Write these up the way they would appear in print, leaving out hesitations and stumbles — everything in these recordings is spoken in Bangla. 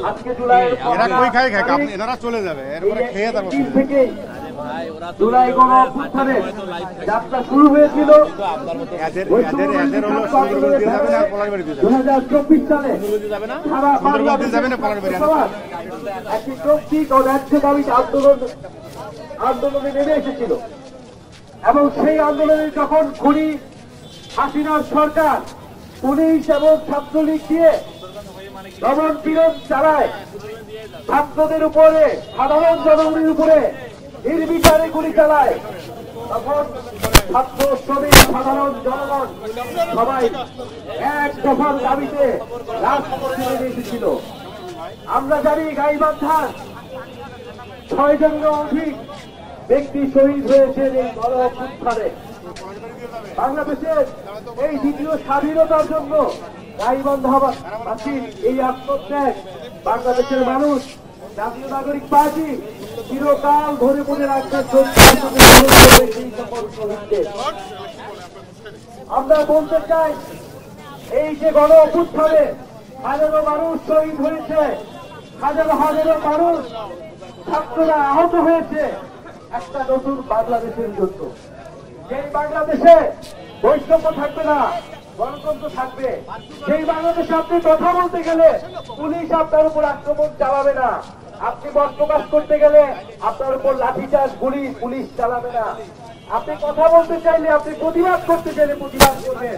আজকে জুলাইয়ের এরা কই খায় খায় আপনি এনারা চলে যাবে এরপরে খেয়ে তারপর থেকে জুলাই গণ অভ্যুত্থানের যাত্রা শুরু হয়েছিল। এদের হলো সুন্দরবন দিয়ে যাবে না পলাশবাড়ি দিয়ে যাবে 2024 সালে সারা সুন্দরবন দিয়ে যাবে না পলাশবাড়ি একটি যৌক্তিক ও ন্যায্য দাবিতে আন্দোলনে নেমে এসেছিল এবং সেই আন্দোলনে যখন খুনি হাসিনার সরকার পুলিশ এবং ছাত্রলীগ দিয়ে দমন পীড়ন চালায়, ছাত্রদের উপরে সাধারণ জনগণের উপরে নির্বিচারে গুলি চালায়, তখন ছাত্র শ্রমিক সাধারণ জনগণ সবাই এক দফার দাবিতে রাজপথে নেমে এসেছিল। আমরা জানি গাইবান্ধার 6 জনের অধিক ব্যক্তি শহীদ হয়েছেন এই গণ অভ্যুত্থানে। বাংলাদেশের এই দ্বিতীয় স্বাধীনতার জন্য গাইবান্ধাবাসীর এই আত্মত্যাগ বাংলাদেশের মানুষ জাতীয় নাগরিক পার্টি চিরকাল ধরে মনে রাখতে আমরা বলতে চাই, এই যে গণ অভ্যুত্থানে হাজারো মানুষ শহীদ হয়েছে, হাজারো হাজারো মানুষ ছাত্ররা আহত হয়েছে একটা নতুন বাংলাদেশের জন্য। যেই বাংলাদেশে বৈষম্য থাকবে না, গণতন্ত্র থাকবে, সেই বাংলাদেশে আপনি কথা বলতে গেলে পুলিশ আপনার উপর আক্রমণ চালাবে না, আপনি মত প্রকাশ করতে গেলে আপনার উপর লাঠিচার্জ গুলি পুলিশ চালাবে না, আপনি কথা বলতে চাইলে, আপনি প্রতিবাদ করতে চাইলে প্রতিবাদ করবেন।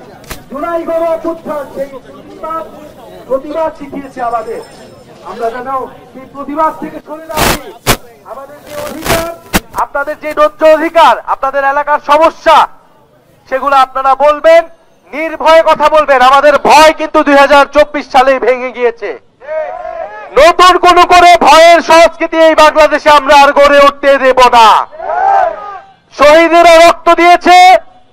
জুলাই গণ অভ্যুত্থান সেই প্রতিবাদ শিখিয়েছে আমাদের। আমরা যেন সেই প্রতিবাদ থেকে সরে আসি। আমাদের যে অধিকার, আপনাদের যে ন্যায্য অধিকার, আপনাদের এলাকার সমস্যা, সেগুলো আপনারা বলবেন, নির্ভয়ে কথা বলবেন। আমাদের ভয় কিন্তু 2024 সালেই ভেঙে গিয়েছে। নতুন কোন করে ভয়ের সংস্কৃতি এই বাংলাদেশে আমরা আর গড়ে উঠতে দেব না। শহীদেরা রক্ত দিয়েছে,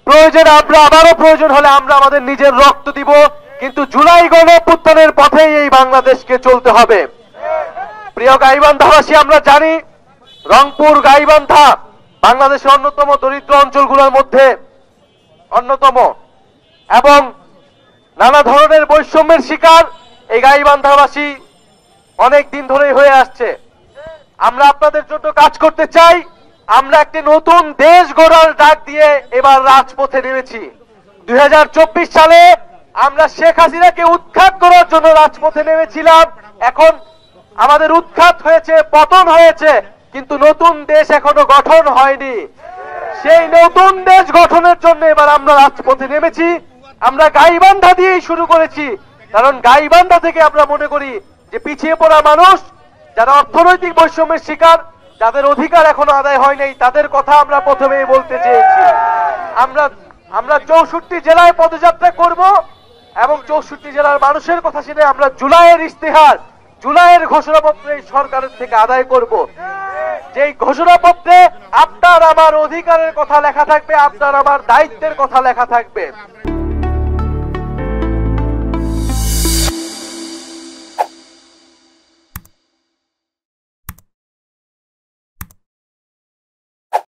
প্রয়োজনে আমরা আবারও প্রয়োজন হলে আমরা আমাদের নিজের রক্ত দিব, কিন্তু জুলাই গণ অভ্যুত্থানের পথেই এই বাংলাদেশকে চলতে হবে। প্রিয় গাইবান্ধাবাসী, আমরা জানি রংপুর গাইবান্ধা বাংলাদেশের অন্যতম দরিদ্র অঞ্চলগুলোর মধ্যে অন্যতম এবং নানা ধরনের বৈষম্যের শিকার এই গাইবান্ধাবাসী অনেক দিন ধরেই হয়ে আসছে। আমরা আপনাদের জন্য কাজ করতে চাই। আমরা একটি নতুন দেশ গড়ার ডাক দিয়ে এবার রাজপথে নেমেছি। 2024 সালে আমরা শেখ হাসিনাকে উৎখাত করার জন্য রাজপথে নেমেছিলাম। এখন আমাদের উৎখাত হয়েছে, পতন হয়েছে, কিন্তু নতুন দেশ এখনো গঠন হয়নি। সেই নতুন দেশ গঠনের জন্য এবার আমরা রাজপথে নেমেছি। আমরা গাইবান্ধা দিয়েই শুরু করেছি, কারণ গাইবান্ধা থেকে আমরা মনে করি যে পিছিয়ে পড়া মানুষ, যারা অর্থনৈতিক বৈষম্যের শিকার, যাদের অধিকার এখনো আদায় হয় নাই, তাদের কথা আমরা প্রথমেই বলতে চেয়েছি। আমরা 64 জেলায় পদযাত্রা করব এবং 64 জেলার মানুষের কথা শুনে আমরা জুলাইয়ের ইস্তেহার, জুলাইয়ের ঘোষণাপত্র এই সরকারের থেকে আদায় করব। যেই ঘোষণাপত্রে আপনার আমার অধিকারের কথা লেখা থাকবে, আপনার আমার দায়িত্বের কথা লেখা থাকবে।